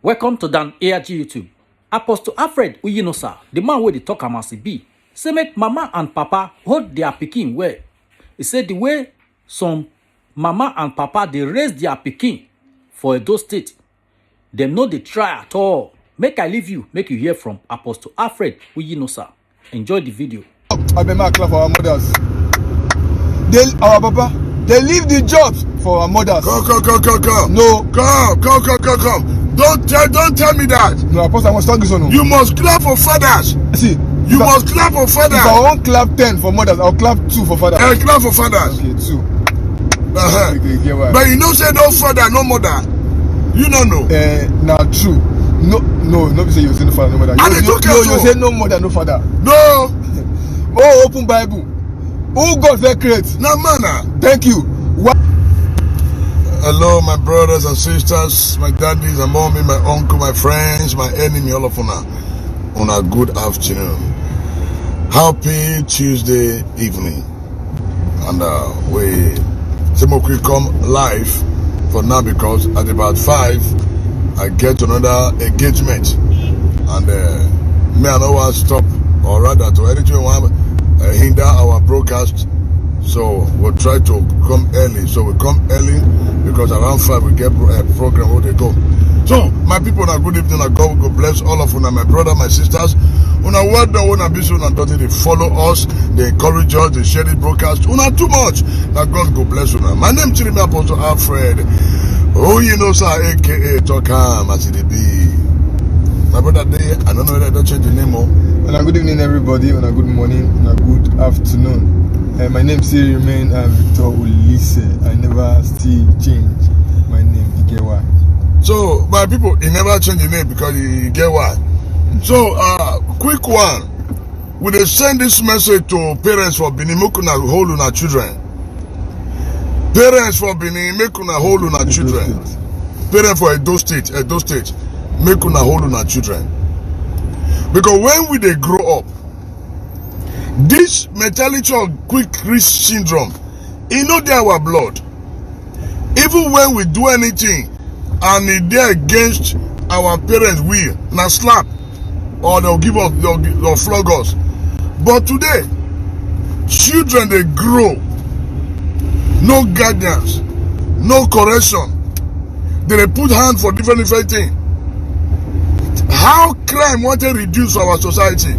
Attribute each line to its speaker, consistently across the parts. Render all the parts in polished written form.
Speaker 1: Welcome to Dan ARG YouTube. Apostle Alfred Uyinosa, the man where they talk am as e be, say make mama and papa hold their pikin well. He said the way some mama and papa they raise their pikin for Edo State, them no dey try at all. Make I leave you, make you hear from Apostle Alfred Uyinosa. Enjoy the video.
Speaker 2: I been my clap for our mothers. Our papa, they leave the jobs for our mothers.
Speaker 3: Come.
Speaker 2: No.
Speaker 3: Come. Don't tell me that.
Speaker 2: No, Apostle, I must talk this one.
Speaker 3: You must clap for fathers.
Speaker 2: See,
Speaker 3: you must clap for fathers.
Speaker 2: If I won't clap 10 for mothers, I'll clap 2 for fathers.
Speaker 3: Clap for fathers.
Speaker 2: Okay, 2.
Speaker 3: Okay, but you know say no father, no mother. You don't know.
Speaker 2: Now true. No, say you say no father, no mother. You say no mother, no father.
Speaker 3: No.
Speaker 2: Oh, open Bible. Who God very great?
Speaker 3: No manner.
Speaker 2: Thank you. What?
Speaker 3: Hello, my brothers and sisters, my daddies and mommy, my uncle, my friends, my enemy, all of you on a good afternoon. Happy Tuesday evening. And we come live for now because at about 5 I get another engagement. And me I don't want to stop, or rather to anything want hinder our broadcast. So we'll try to come early. So we come early because around 5 we get a program where they go. So my people, good evening. God bless all of you, my brother, my sisters. Una word done, una be so, una don't they follow us, they encourage us, they share the broadcast. Una too much. Now God go bless you. My name is Apostle Alfred Uyinosa, aka Tokam, as it be. My brother, I don't know whether I don't change the name more.
Speaker 2: And good evening, everybody. And a good morning, and a good afternoon. My name still remain Victor Ulisse. I never still change my name. You get why?
Speaker 3: So my people, he never change the name because you get why. So quick one. Will they send this message to parents for Benin, make una hold on our children? Parents for Benin, make una hold on our children. Parents for Edo State, make una hold on our children. Because when they grow up, this mentality of quick rich syndrome, it not there our blood. Even when we do anything and it there against our parents' will, now slap or they'll give us, they'll flog us. But today, children they grow, no guidance, no correction. They put hand for different things. How crime want to reduce our society?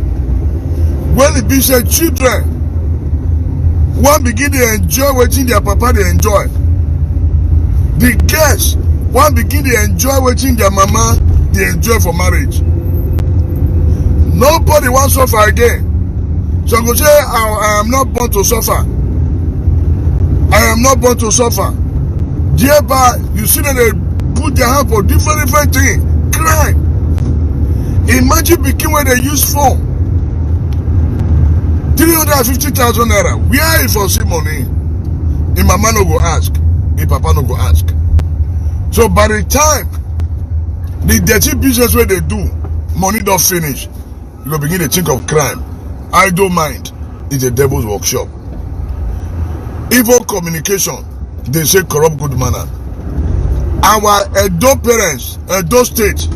Speaker 3: When it be said children one begin to enjoy watching their papa they enjoy. The girls one begin to enjoy watching their mama they enjoy for marriage. Nobody wants to suffer again. So I go say I am not born to suffer. I am not born to suffer. Thereby you see that they put their hand for different things. Crime. Imagine begin where they use phone. 350,000 naira. Where is for see money? If mama no go ask, if papa no go ask. So by the time the dirty business where they do, money don't finish. You go begin to think of crime. I don't mind. It's a devil's workshop. Evil communication, they say corrupt good manner. Our Edo parents, Edo State,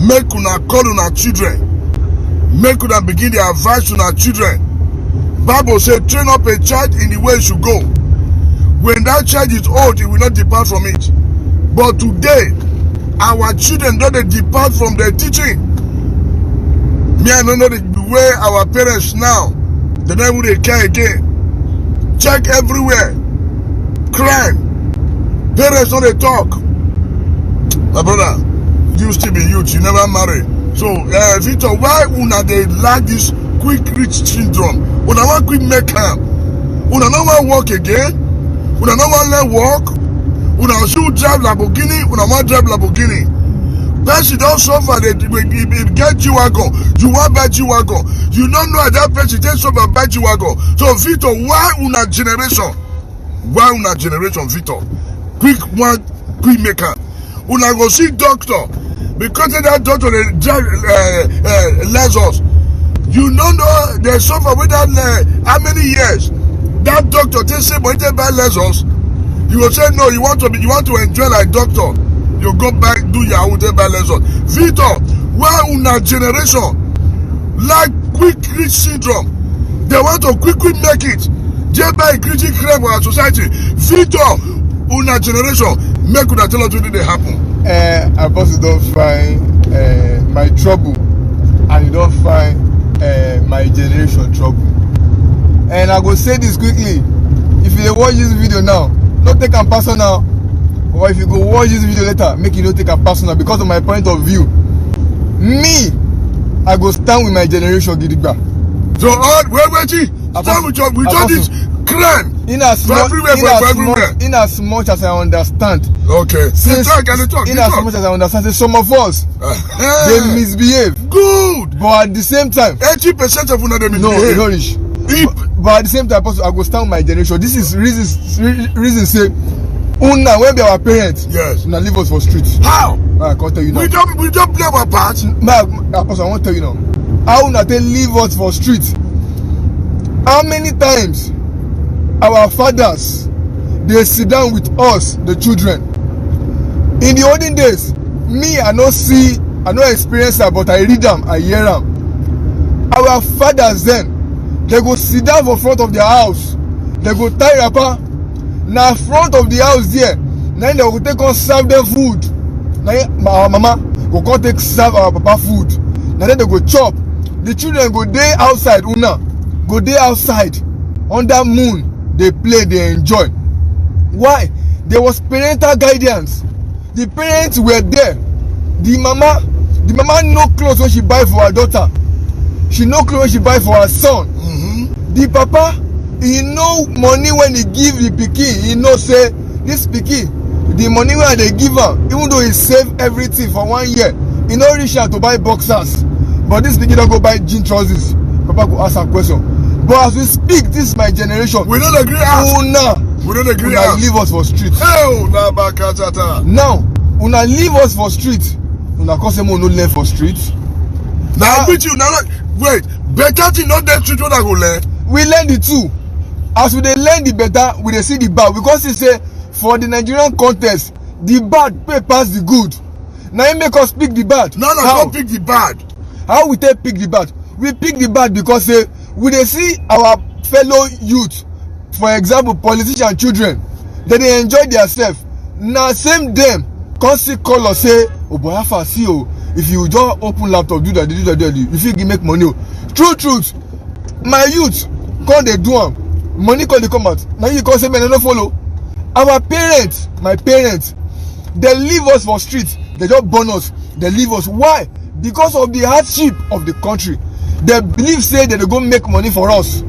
Speaker 3: make una call una children. Make una begin to advise una children. Bible says, train up a child in the way he should go. When that child is old, he will not depart from it. But today, our children don't depart from their teaching. Me, I don't know the way our parents now, they don't even care again. Check everywhere. Crime. Parents don't they talk. My brother, you still be youth, you never marry. So, Victor, why una they lack this quick rich syndrome? Una want quick make am. Una no want work again. Una no want learn work. Una still drive Lamborghini. Una want drive Lamborghini. Person don't suffer. They get G-Wagon. You want buy G-Wagon. You don't know that person take suffer buy G-Wagon. So, Victor, why una generation? Why una generation, Victor? Quick make am. Una go see doctor. Because that doctor they drive Lexus. You don't know they suffer with that how many years? That doctor take say but they buy Lexus. You will say no, you want to enjoy like doctor. you go back do Yahoo, take buy lesson. Victor, why una generation like quick rich syndrome? They want to quickly make it. Just by creating crime for our society. Victor, una generation, make una tell us what they happen.
Speaker 2: Apostle don't find my trouble, and you don't find my generation trouble. And I go say this quickly. If you watch this video now, don't take am personal. Or if you go watch this video later, make you not take am personal because of my point of view. Me, I go stand with my generation gidigba.
Speaker 3: So all wait, stand with your this crime.
Speaker 2: In as much as I understand.
Speaker 3: Okay.
Speaker 2: Since
Speaker 3: talk.
Speaker 2: In as much as I understand, some of us they misbehave.
Speaker 3: Good.
Speaker 2: But at the same time,
Speaker 3: 80% of them misbehave.
Speaker 2: No, no rich. But at the same time, I go stand with my generation. This is reason say, una when be our parents.
Speaker 3: Yes.
Speaker 2: Una leave us for streets.
Speaker 3: How?
Speaker 2: I can't tell you now.
Speaker 3: We don't play our part.
Speaker 2: Apostle, I want to tell you now. How una they leave us for streets? How many times our fathers they sit down with us, the children? In the olden days, me I no experience that, but I read them, I hear them. Our fathers then, they go sit down for front of their house, they go tie wrapper. Now front of the house there, then they go take us serve them food. Now our mama go come take serve our papa food. Now then they go chop. The children go day outside, go day outside under moon. They play, they enjoy. Why? There was parental guidance. The parents were there. The mama no clothes when she buy for her daughter. She no clothes when she buy for her son. The papa, he no money when he give the pikin. He no say this pikin, the money where they give her, even though he save everything for 1 year, he no reach her to buy boxers. But this pikin don't go buy jean trousers. Papa go ask her question. But as we speak, this is my generation.
Speaker 3: We don't agree. We don't agree.
Speaker 2: Una leave us for street.
Speaker 3: Hell,
Speaker 2: now, una leave us for street. Una cause them no learn for street.
Speaker 3: Now with you now. Wait, better thing not that street what I go learn.
Speaker 2: We learn the two. As we dey learn the better, we dey see the bad. Because he say for the Nigerian contest, the bad pay pass the good. Now he make us pick the bad.
Speaker 3: No, don't pick the bad.
Speaker 2: How we take pick the bad? We pick the bad because we dey see our fellow youth, for example, politician children, they enjoy themselves. Now same them come see call us say, oh boy, how see oh, if you just open laptop, do that, you fit make money. Truth, my youth come they do them, money come they come out. Now you come say, man, I don't follow. Our parents, my parents, they leave us for streets. They just burn us. They leave us. Why? Because of the hardship of the country. They believe say that they go make money for us.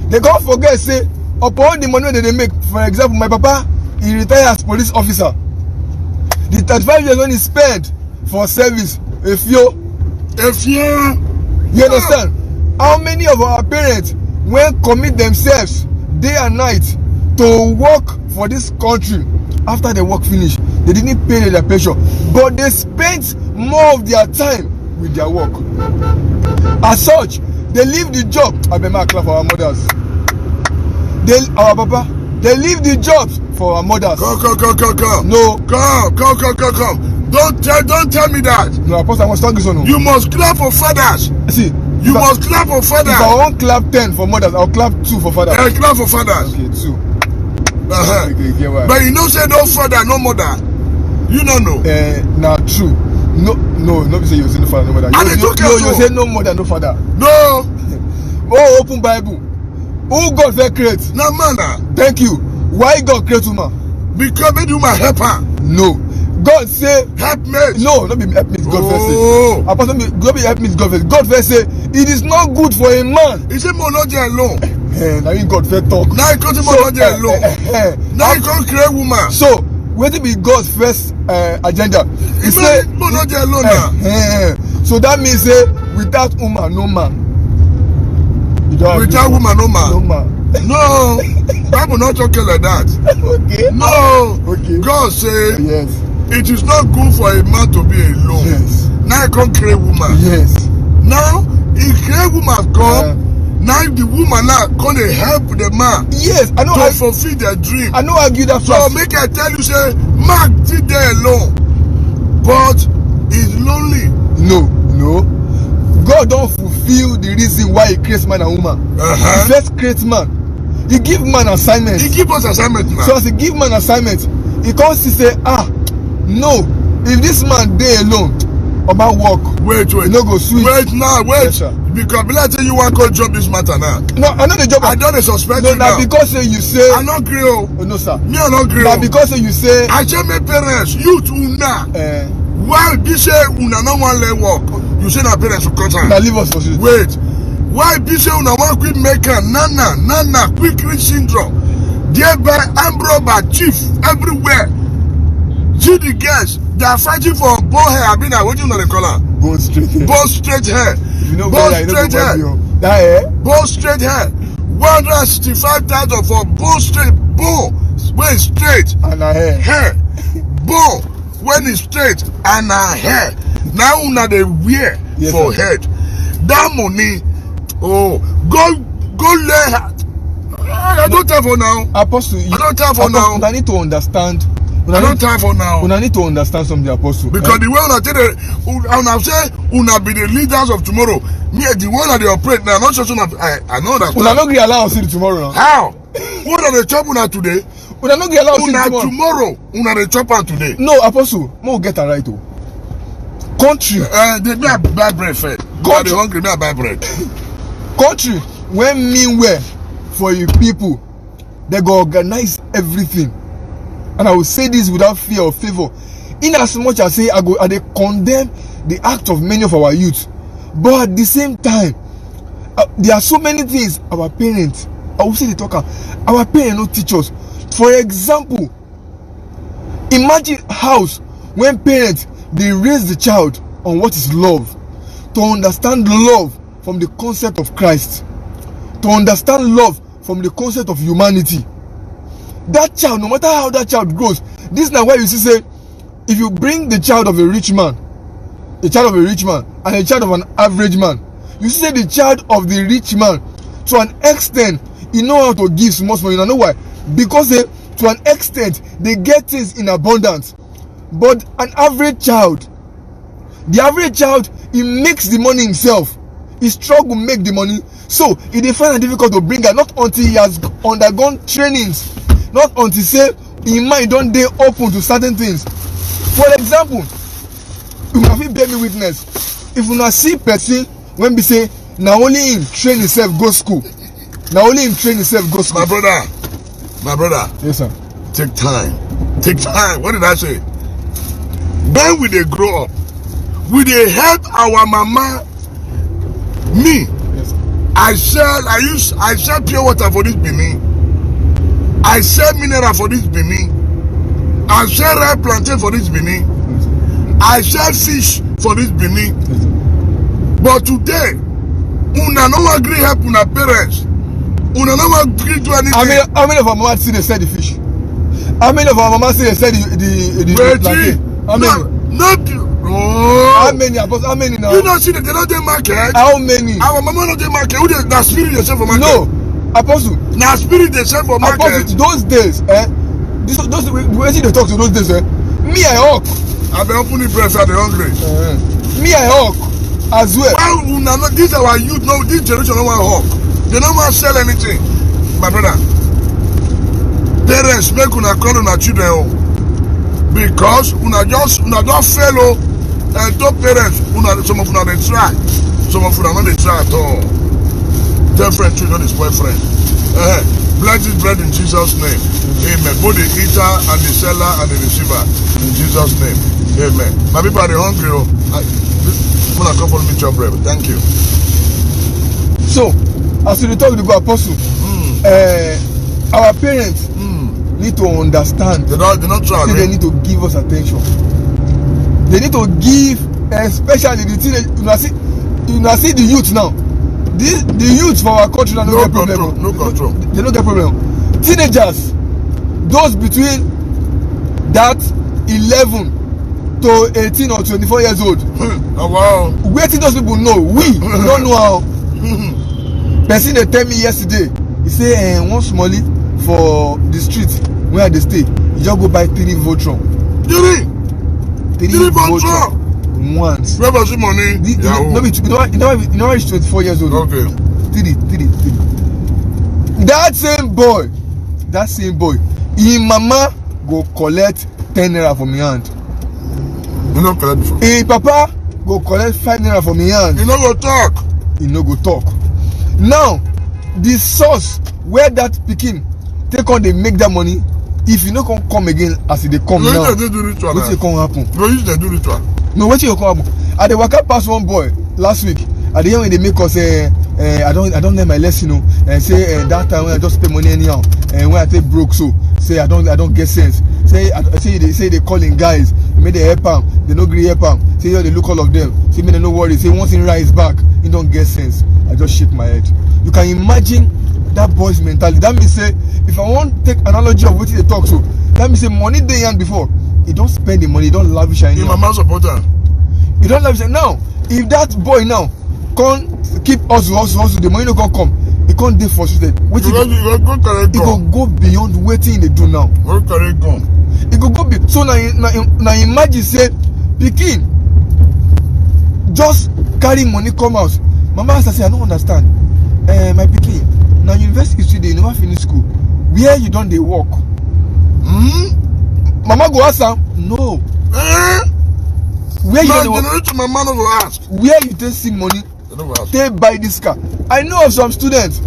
Speaker 2: They can't forget say upon the money that they make. For example, my papa, he retired as police officer. The 35 years when he spent for service, if you understand? How many of our parents when commit themselves day and night to work for this country? After they work finish, they didn't pay their pension, but they spent more of their time with their work. As such, they leave the job. I remember clap for our mothers. Our papa, they leave the jobs for our mothers.
Speaker 3: Come.
Speaker 2: No.
Speaker 3: Come. Don't tell me that.
Speaker 2: No, Apostle, I must talk this one.
Speaker 3: You must clap for fathers.
Speaker 2: See,
Speaker 3: you must clap for fathers.
Speaker 2: If I won't clap 10 for mothers, I'll clap 2 for fathers.
Speaker 3: I clap for fathers.
Speaker 2: Okay, 2.
Speaker 3: Okay, but you know say no father, no mother. You don't know.
Speaker 2: Nah, true. No, say you say no father, no mother. You say no mother, no father.
Speaker 3: No.
Speaker 2: Oh, open Bible. Who God first create?
Speaker 3: No man.
Speaker 2: Thank you. Why God create woman?
Speaker 3: Because maybe you my helper.
Speaker 2: No. God say
Speaker 3: helpmate.
Speaker 2: No, not be helpmate. God first say. Apostle, God be helpmate. God first. God first say it is not good for a man.
Speaker 3: He say more not alone.
Speaker 2: Now you God first talk.
Speaker 3: Now you can't more not alone. Now you can't create woman.
Speaker 2: So where be God's first agenda?
Speaker 3: He say more not alone now.
Speaker 2: So that means say without woman, no man.
Speaker 3: Without woman, no man.
Speaker 2: No man.
Speaker 3: No, Bible not talking like that.
Speaker 2: Okay.
Speaker 3: No.
Speaker 2: Okay.
Speaker 3: God say
Speaker 2: yes.
Speaker 3: It is not good for a man to be alone.
Speaker 2: Yes.
Speaker 3: Now he can't create woman.
Speaker 2: Yes.
Speaker 3: Now he create woman come. Now the woman now gonna help the man.
Speaker 2: Yes, I know.
Speaker 3: To fulfill their dream.
Speaker 2: I know. Argue that.
Speaker 3: So make I tell you say, Mark did there alone. but he's lonely.
Speaker 2: No. God don't fulfill the reason why he creates man and woman. He first creates man. He give man assignment.
Speaker 3: He give us assignment now.
Speaker 2: So as he give man assignment, he comes to say, no, if this man dey alone, Oba work.
Speaker 3: Wait.
Speaker 2: He no go sweet.
Speaker 3: Wait.
Speaker 2: Yes, sir.
Speaker 3: Because be like say you want to drop this matter now.
Speaker 2: No, I know the job.
Speaker 3: I don't suspect
Speaker 2: no,
Speaker 3: you now.
Speaker 2: No, because you say.
Speaker 3: I not agree. Oh
Speaker 2: no, sir.
Speaker 3: Me I not agree.
Speaker 2: Now because you say.
Speaker 3: I tell my parents, youth una. Why be say una no want let work? You say na parents will cut am.
Speaker 2: Now leave us for street.
Speaker 3: Wait. Why be say una want quick maker? Nana, quick rich syndrome. Thereby Ambroba chief everywhere. See the girls, they are fighting for bow hair. I mean, what you know they call her?
Speaker 2: Bone straight hair.
Speaker 3: Bone straight hair.
Speaker 2: You know,
Speaker 3: bone straight hair.
Speaker 2: That hair?
Speaker 3: Bone straight hair. 165,000 for bone straight. Bone when it's straight.
Speaker 2: And her hair.
Speaker 3: Hair. Bone when it's straight and her hair. Now una they wear for
Speaker 2: sir.
Speaker 3: head. That money, go lay her. I don't time for now.
Speaker 2: Apostle,
Speaker 3: I don't time for now.
Speaker 2: I need to understand.
Speaker 3: I don't time for now.
Speaker 2: Una need to understand something, Apostle.
Speaker 3: Because the way una tell una say una be the leaders of tomorrow. Me, the way una they operate now, not just una. I know that.
Speaker 2: Una no gree allow us see tomorrow now.
Speaker 3: How? What are they chop una today?
Speaker 2: Una no gree allow us see
Speaker 3: tomorrow. Una they chop am today.
Speaker 2: No, Apostle, mo get it right o. Country.
Speaker 3: They me buy bread first. Country. They hungry, me buy bread.
Speaker 2: Country when mean well for you people, they go organize everything. And I will say this without fear or favor. In as much as say I they condemn the act of many of our youth, but at the same time, there are so many things our parents, I will say the talker, our parents no teach us. For example, imagine house when parents they raise the child on what is love, to understand love from the concept of Christ, to understand love from the concept of humanity. That child, no matter how that child grows, this is now why you see say, if you bring the child of a rich man, and a child of an average man, you see say the child of the rich man, to an extent, he know how to give small. You know why? Because to an extent, they get things in abundance. But an average child, the average child, he makes the money himself. He struggle make the money. So it is find it difficult to bring her, not until he has undergone trainings. Not until say in mind don't they open to certain things. For example, you have to bear me witness. If you not see person when we say now only him train himself go school. Now only him train himself go school.
Speaker 3: My brother.
Speaker 2: Yes, sir.
Speaker 3: Take time. What did I say? When we they grow up, we they help our mama. Me.
Speaker 2: Yes,
Speaker 3: sir. I sell pure water for this Benin. I sell mineral for this Benin. I sell ripe plantain for this Benin. I sell fish for this Benin. But today, una no agree help una parents. Una no agree to anything.
Speaker 2: How many of our mama see they sell the fish? How many of our mama see they sell the plantain? How many? How many now?
Speaker 3: You don't see that they don't do market.
Speaker 2: How many?
Speaker 3: Our mama don't do market. Who they that spirit they sell for market?
Speaker 2: No, Apostle.
Speaker 3: Now spirit they sell for market.
Speaker 2: Apostle, those days, those when they talk to those days, me I hawk.
Speaker 3: I been opening breast and they hungry.
Speaker 2: Me I hawk as well.
Speaker 3: Well, this our youth, no, this generation don't want hawk. They don't want to sell anything. My brother, parents make una call una children because una just fail and top parents some of una they try, some of una not they try at all. Tell friend children is boyfriend. Bless this bread in Jesus' name. Amen. Both the eater and the seller and the receiver in Jesus' name. Amen. My people are hungry. I'm gonna come for me chop bread. Thank you.
Speaker 2: So, as we talk to the Apostle, our parents need to understand.
Speaker 3: They not try.
Speaker 2: They need to give us attention. They need to give, especially the teenage. You see the youth now. The youth for our country don't get problem.
Speaker 3: No control.
Speaker 2: They don't get problem. Teenagers, those between that 11 to 18 or 24 years old.
Speaker 3: Oh wow.
Speaker 2: Where did those people know? We don't know how. Person they tell me yesterday, he say one smally for the street where they stay, you just go buy 3 Voltron.
Speaker 3: Three
Speaker 2: vulture once.
Speaker 3: Where see money?
Speaker 2: No, you know he's 24 years old.
Speaker 3: Okay.
Speaker 2: Three. That same boy, him mama go collect 10 naira from me hand.
Speaker 3: You no collect before.
Speaker 2: Him papa go collect 5 naira from me hand.
Speaker 3: You no go talk.
Speaker 2: He no go talk. Now, the source where that pikin take on they make that money, if you no come again as they come now,
Speaker 3: What
Speaker 2: wetin come happen?
Speaker 3: No, you dey do ritual.
Speaker 2: No, wetin come happen? I dey waka pass one boy last week. At the end when they make us I don't learn my lesson, and say that time when I just pay money anyhow, and when I take broke, so say I don't get sense. Say they calling guys, make they help am, they no gree help am. Say they look all of them, say me they no worry. Say once he rise back, he don't get sense. I just shake my head. You can imagine that boy's mentality. That means say if I want take analogy of what they talk so, that means say money they hand before, he don't spend the money, he don't lavish anyhow.
Speaker 3: Your mama supporter.
Speaker 2: He don't lavish now. If that boy now can't keep hustle, the money no come. He can't dey frustrated. Wetin he go go beyond wetin he dey do now.
Speaker 3: What carry gun?
Speaker 2: He go be so now imagine say pikin just carry money come out. Mama answer say I don't understand. My pikin, na university student, you never finish school. Where you don dey work? Mama go ask am, no. Where you don dey work?
Speaker 3: Mama no go ask.
Speaker 2: Where you take see money? Take buy this car. I know of some students.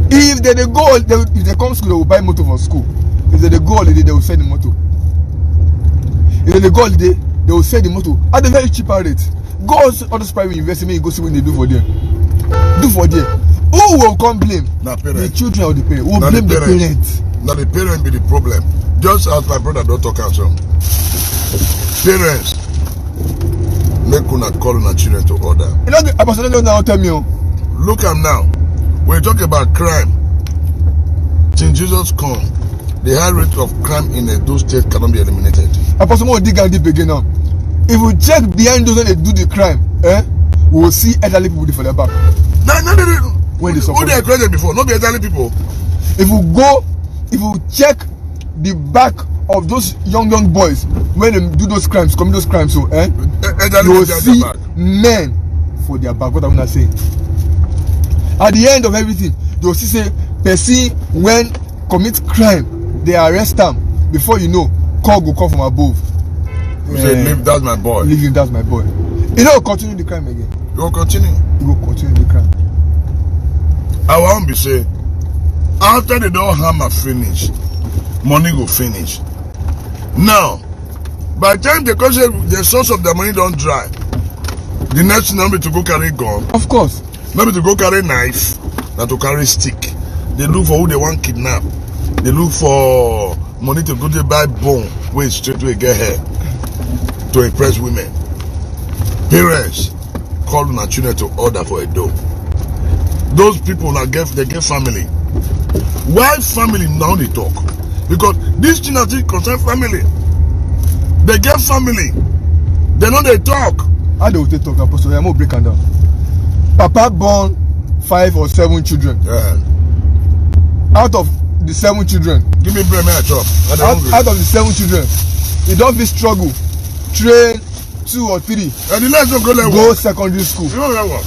Speaker 2: If they go, if they come school, they will buy motor for school. If they go holiday, they will sell the motor. If they go holiday, they will sell the motor at a very cheaper rate. Go all those private university, you go see what they do for them. Who will come blame? The children or the parents? Who will blame the parents?
Speaker 3: Now the parents be the problem. Just as my brother don't talk out some. Parents, make una call una children to order.
Speaker 2: You know, I was now tell me.
Speaker 3: Look am now. When you talk about crime, since Jesus come, the high rate of crime in those states cannot be eliminated.
Speaker 2: Apostle Mo dig and deep again now. If we check behind those when they do the crime, we will see elderly people for their back.
Speaker 3: When they support. Who they created before? Not the elderly people.
Speaker 2: If we check the back of those young boys when they do those crimes, commit those crimes, so you will see men for their back. What I'm not saying. At the end of everything, they will see say person when commit crime, they arrest them. Before you know, call go come from above.
Speaker 3: You say, leave that's my boy.
Speaker 2: Leave him, that's my boy. You know, continue the crime again.
Speaker 3: You will continue.
Speaker 2: You will continue the crime.
Speaker 3: I won't be say, after they don't hammer finish, money go finish. Now, by the time they cause the source of the money don't dry, the next thing be to go carry gun.
Speaker 2: Of course.
Speaker 3: Maybe to go carry knife, not to carry stick. They look for who they want kidnap. They look for money to go to buy bone, wait straight to get hair to impress women. Parents call their children to order for a dough. Those people now they get family. Why family now they talk? Because this thing that concern family. They get family. They know they talk.
Speaker 2: How they will they talk, Apostle? I'm gonna break them down. Papa born 5 or 7 children.
Speaker 3: Yeah.
Speaker 2: Out of the 7 children,
Speaker 3: give me bread, man, chop.
Speaker 2: Out of the 7 children, you don't be struggle, train 2 or 3.
Speaker 3: And the last one
Speaker 2: go secondary school.
Speaker 3: You don't know what?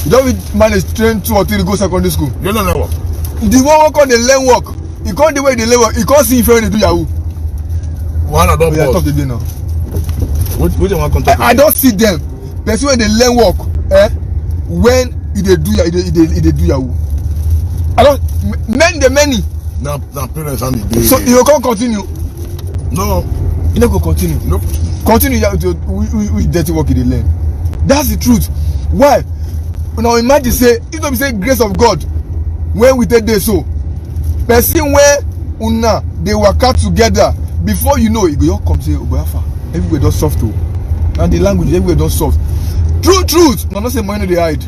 Speaker 2: You don't manage train 2 or 3 go secondary school.
Speaker 3: You don't know what?
Speaker 2: The one who call the learn work, he can't the way they learn work. He can't see if they do Yahoo.
Speaker 3: One I don't
Speaker 2: talk today now.
Speaker 3: Which one contact?
Speaker 2: I don't see them. Person when they learn work, when they do Yahoo. I don't many.
Speaker 3: Now parents and the day.
Speaker 2: So you can't continue.
Speaker 3: No.
Speaker 2: You don't go continue.
Speaker 3: Nope.
Speaker 2: Continue which dirty work they learn. That's the truth. Why? Now imagine say, if you say grace of God, when we take this so, person where una they work out together, before you know, you go come say, Obayafa, everywhere does soft too. And the language everywhere does soft. Truth. No, not say money they hide.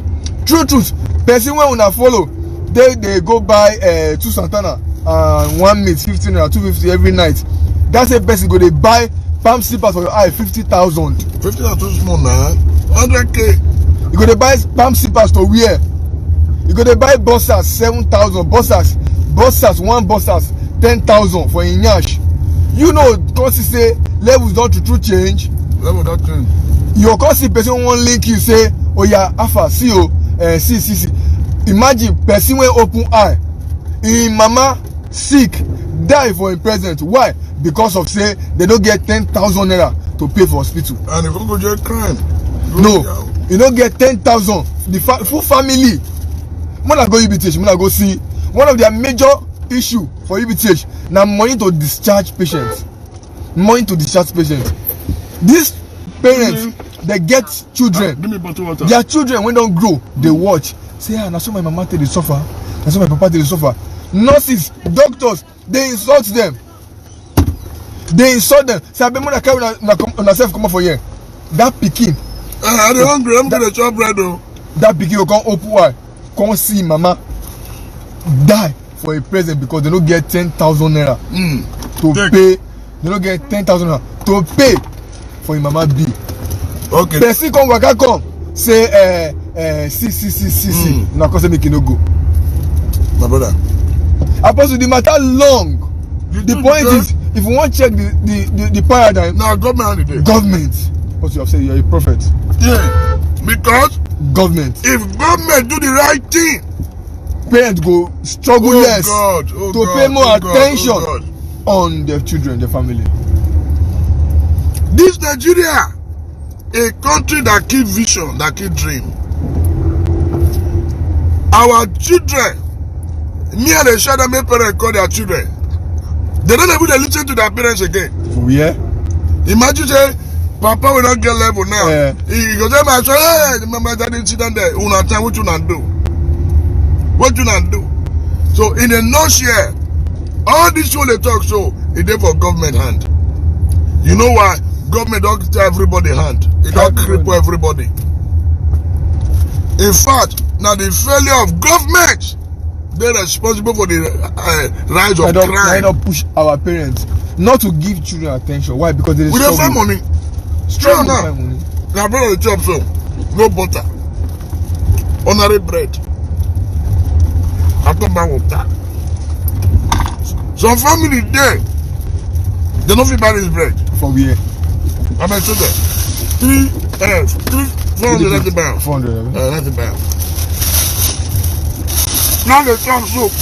Speaker 2: Truth. Person where una follow, they go buy 2 Santana and 1 meat 15 or 250 every night. That's a person go they buy palm slippers for your eye 50,000.
Speaker 3: 50,000 too small now. 100K.
Speaker 2: You go to buy palm slippers to wear. You go to buy bossers 7,000. Bossers 1 bossers 10,000 for Inyash. You know, because say levels don't true change.
Speaker 3: Level don't change.
Speaker 2: You can see person won't link you say, oh yeah, Alpha, see you, see. Imagine person when open eye, in mama sick, die for a present. Why? Because of say they don't get 10,000 naira to pay for hospital.
Speaker 3: And if you go jail crime.
Speaker 2: No, you don't get 10,000. The full family. When I go UBTH, when I go see one of their major issue for UBTH, now money to discharge patients. Money to discharge patients. These parents, they get children.
Speaker 3: Give me a bottle of water.
Speaker 2: Their children, when they don't grow, they watch. Say, ah, now so my mama take the suffer. Now so my papa take the suffer. Nurses, doctors, they insult them. They insult them. Say, I be more carry on self come up for here. That pikin.
Speaker 3: I dey hungry. I'm gonna chop bread though.
Speaker 2: That pikin will come open eye, come see mama die for a present because they don't get 10,000 naira to pay. They don't get 10,000 naira to pay for your mama bill.
Speaker 3: Okay.
Speaker 2: Person come waka come say see. Now cause make you no go.
Speaker 3: My brother.
Speaker 2: Apostle, the matter long. The point is, if you want to check the paradigm,
Speaker 3: now government holiday.
Speaker 2: Government. What you have said, you're a prophet.
Speaker 3: Yeah. Because
Speaker 2: Government.
Speaker 3: if government do the right thing,
Speaker 2: Parents go struggle less to pay more attention on their children, their family.
Speaker 3: This Nigeria, a country that keep vision, that keep dream. Our children, me and the shadow my parents call their children. They don't even listen to their parents again.
Speaker 2: Oh yeah.
Speaker 3: Imagine say, Papa will not get level now.
Speaker 2: Yeah.
Speaker 3: He goes, my son, hey, my daddy sit down there. Una time, what you not do? What you not do? So in a nutshell, all this show they talk so, it there for government hand. You know why? Government don't tell everybody hand. It don't cripple everybody. In fact, now the failure of government, they're responsible for the rise of crime.
Speaker 2: I don't push our parents not to give children attention. Why? Because they
Speaker 3: We don't find money. Strong now. Now brother the chop so no butter. Honorary bread. I come back with that. Some family there, they don't fit buy this bread.
Speaker 2: For where?
Speaker 3: I mean so there. 400 pounds.
Speaker 2: 400.
Speaker 3: 90 pounds. Now they chop soup.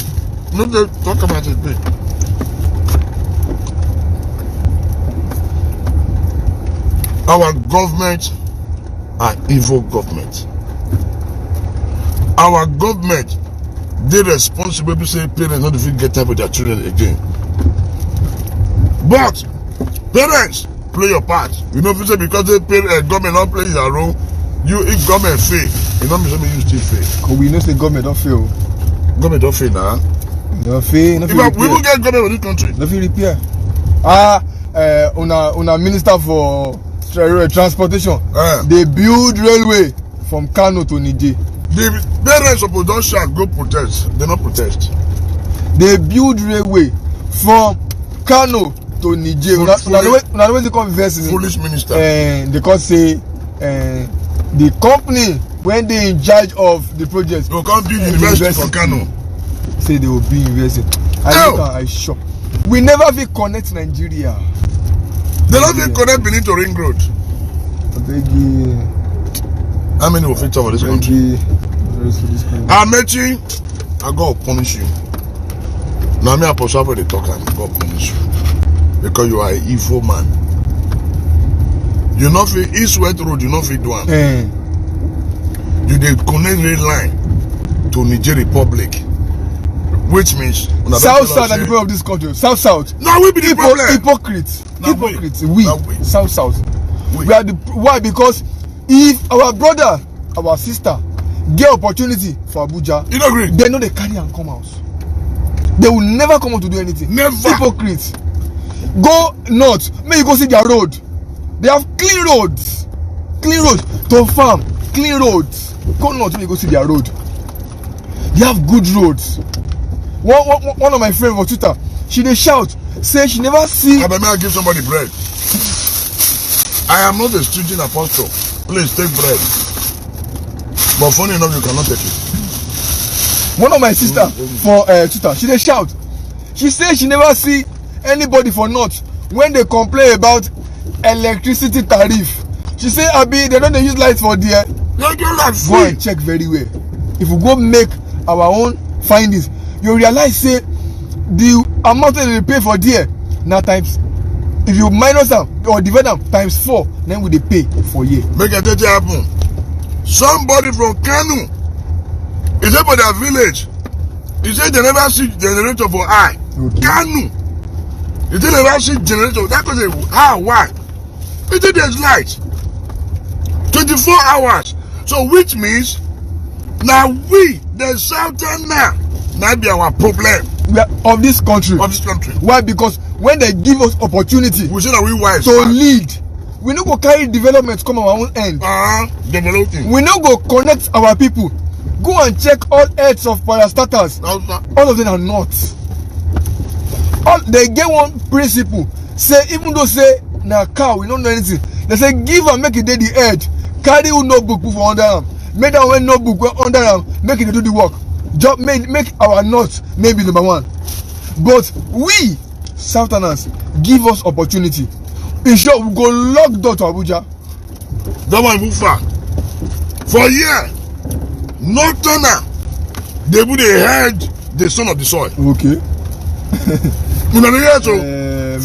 Speaker 3: No they talk about it big. Our government are evil government. Our government, they responsible to say parents not to get time with their children again. But parents play your part. You know, if you say because the government not play their role, you if government fail, you know me something you still fail.
Speaker 2: Because we know say government don't fail.
Speaker 3: Government don't fail now.
Speaker 2: Don't fail.
Speaker 3: If we will get government in this country.
Speaker 2: Don't fail repair. Una minister for transportation. They build railway from Kano to Niger.
Speaker 3: The parents suppose don't shout go protest. They not protest.
Speaker 2: They build railway from Kano to Niger. Una always come invest in
Speaker 3: foolish minister.
Speaker 2: They can say the company when they in charge of the project.
Speaker 3: They can't build university for Kano.
Speaker 2: Say they will be investing. I shock. We never be connect Nigeria.
Speaker 3: They don't even connect Benin to Ring Road. How many will fit over this country? Amechi, I God punish you. Now me Apostle for the talk and God punish you. Because you are an evil man. You not fit East-West Road, you not fit do one. You dey connect rail line to Niger Republic. Which means
Speaker 2: South are the people of this country. South.
Speaker 3: No, we be the problem.
Speaker 2: Hypocrites. We. South.
Speaker 3: We
Speaker 2: are the why? Because if our brother, our sister get opportunity for Abuja,
Speaker 3: you don't agree?
Speaker 2: They know they carry and come out. They will never come out to do anything.
Speaker 3: Never.
Speaker 2: Hypocrites. Go north. May you go see their road. They have clean roads. To farm. Clean roads. Go north. May you go see their road. They have good roads. One of my friends on Twitter, she dey shout, say she never see.
Speaker 3: I may give somebody bread. I am not a student apostle. Please take bread. But funny enough, you cannot take it.
Speaker 2: One of my sister for Twitter, she dey shout. She say she never see anybody for north when they complain about electricity tariff, she say abi they don't dey use light for there.
Speaker 3: They get like
Speaker 2: Go
Speaker 3: free.
Speaker 2: and check very well. If we go make our own findings, you realize say the amount wey they pay for there na times, if you minus am or divide am times 4, then we dey pay for year.
Speaker 3: Make a tell you happen. Somebody from Kano, he say for their village, he say they never see generator for eye.
Speaker 2: Okay.
Speaker 3: Kano, he say they never see generator. That cause how why? He say there's light, 24 hours. So which means now we the southern now be our problem
Speaker 2: We are of this country.
Speaker 3: of this country.
Speaker 2: Why? Because when they give us opportunity
Speaker 3: We say that we wise.
Speaker 2: to lead, we no go carry development come our own end.
Speaker 3: Developing.
Speaker 2: We no go connect our people. Go and check all heads of parastatals. All of them are not. All they get one principle. Say even though say na cow we don't know anything, they say give am make e dey the head, carry who notebook put for under am, make that one notebook go under am, make it do the work. Just make our north maybe number one. But we southerners give us opportunity. In short, we go lock door to Abuja.
Speaker 3: That one move far. For year, Northerner, they would heard the son of the soil.
Speaker 2: Okay.
Speaker 3: You know the year so.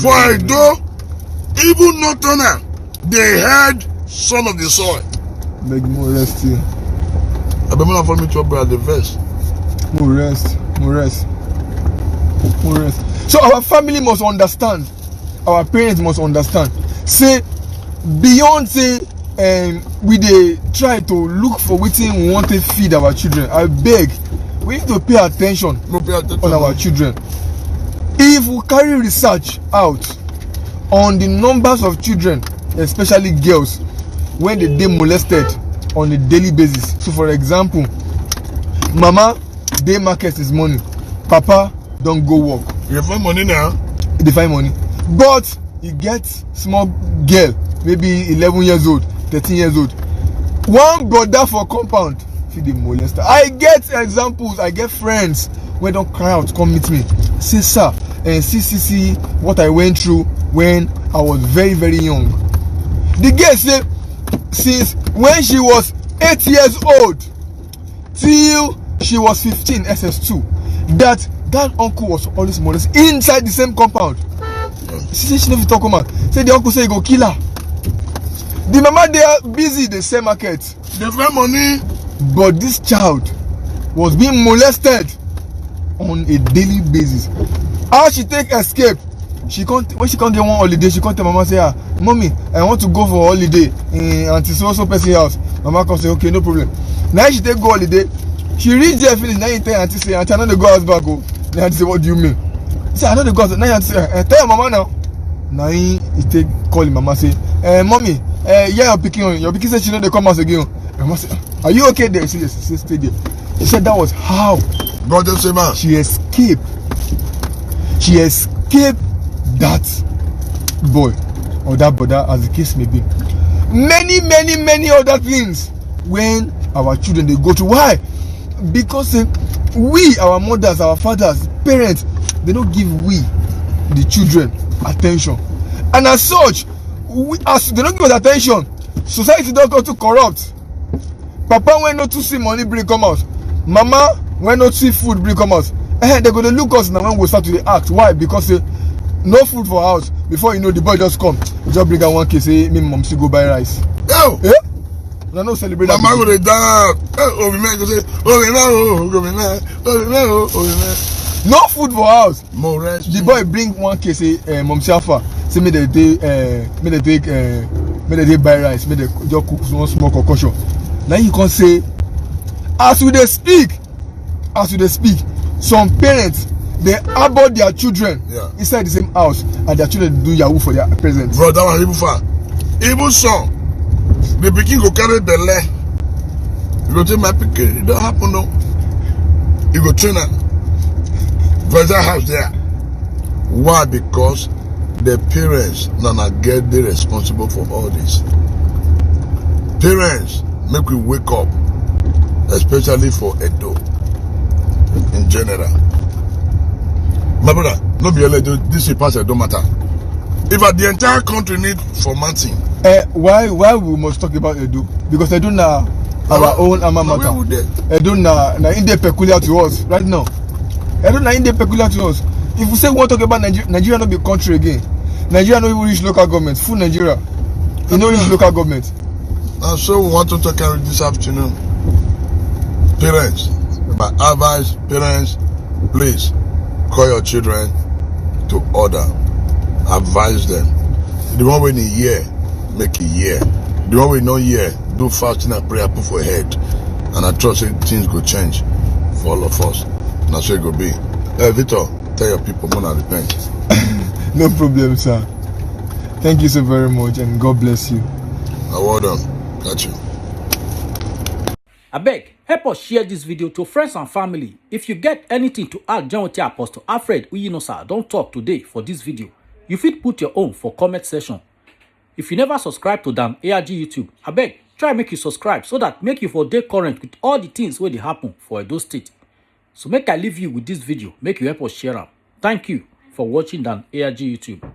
Speaker 3: For Edo, even Northerner, they heard son of the soil.
Speaker 2: Make more rest here.
Speaker 3: I remember for me to at the verse.
Speaker 2: More rest. More rest. More rest. So our family must understand. Our parents must understand. Say beyond say we dey try to look for wetin we want to feed our children. I beg, we need to pay attention
Speaker 3: No pay attention.
Speaker 2: on our children. If we carry research out on the numbers of children, especially girls, when they dey molested on a daily basis. So for example, mama dey market this morning, papa don go work,
Speaker 3: You find money now.
Speaker 2: e dey find money, but e get small girl maybe 11 years old, 13 years old, one brother for compound fit dey molest her. I get examples, I get friends wey don cry out come meet me say sir see what I went through when I was very very young. The girl say since when she was 8 years old till she was 15 SS2 that uncle was always molested inside the same compound. She say she no fit talk come out, say the uncle say he go kill her. The mama dey busy dey sell market,
Speaker 3: They find money.
Speaker 2: but this child was being molested on a daily basis. How she take escape? When she can't get one holiday, she can't tell mama say, ah, mommy, I want to go for holiday in auntie so person house. Mama come say, okay, no problem. Now she take go holiday, she reach there finish. Now you tell auntie say, auntie, I know the go house back go. Now auntie say, what do you mean? He say, I know the go house. Now auntie say, tell your mama now. Now he take call him mama say, mommy, yeah, your pikin say she know they come house again. Mama say, are you okay there? She said, yes, stay there. She said that was how
Speaker 3: Brother say man.
Speaker 2: she escaped. She escaped that boy or that brother, as the case may be. Many other things when our children they go to. Why? Because we, our mothers, our fathers, parents, they don't give we the children attention, and as such, as they don't give us attention, society don't go to corrupt. Papa when not to see money bring come out, mama when not see food bring come out, they're going to look us now when we start to act. Why? Because no food for house. Before you know, the boy just come, just bring out one case, say me mom still go buy rice.
Speaker 3: Yo.
Speaker 2: Yeah? I no celebrate that.
Speaker 3: Mama go dey down. Oh, man go say, oh,
Speaker 2: No food for house.
Speaker 3: more rest.
Speaker 2: The boy bring one case, say mom alpha, say me they buy rice, me they just cook one small concoction. Now you can say, as we dey speak, some parents they abort their children inside the same house, and their children do yahoo for their presents.
Speaker 3: Bro, that one even far. Even son, the pikin go carry belle. You go take my pikin, it don't happen no. You go train her for that house there. Why? Because the parents now get they responsible for all this. Parents make we wake up, especially for Edo in general. My brother, no be this is pass, it don't matter. If the entire country need formatting,
Speaker 2: Why we must talk about Edo? Because Edo na our own alma
Speaker 3: where
Speaker 2: mater.
Speaker 3: would they?
Speaker 2: Edo na India peculiar to us right now. Edo na India peculiar to us. If we say we want to talk about Nigeria not be country again. Nigeria no even reach local government. Full Nigeria. You know reach local government.
Speaker 3: And so we want to talk about this afternoon. Parents, my advice, parents, please call your children to order. Advise them. The one we need hear, make it hear. The one we not hear, do fasting and prayer, put for head. And I trust that things go change for all of us. And that's how it go be. Hey, Victor, tell your people more than repent.
Speaker 2: No problem, sir. Thank you so very much, and God bless you.
Speaker 3: Well done. Got you.
Speaker 1: Abeg, help us share this video to friends and family. If you get anything to add join with Apostle Alfred Uyinosa don't talk today for this video, you fit put your own for comment section. If you never subscribe to Dan ARG YouTube, abeg, try make you subscribe so that make you for dey current with all the things wey dey happen for Edo State. So make I leave you with this video, make you help us share am. Thank you for watching Dan ARG YouTube.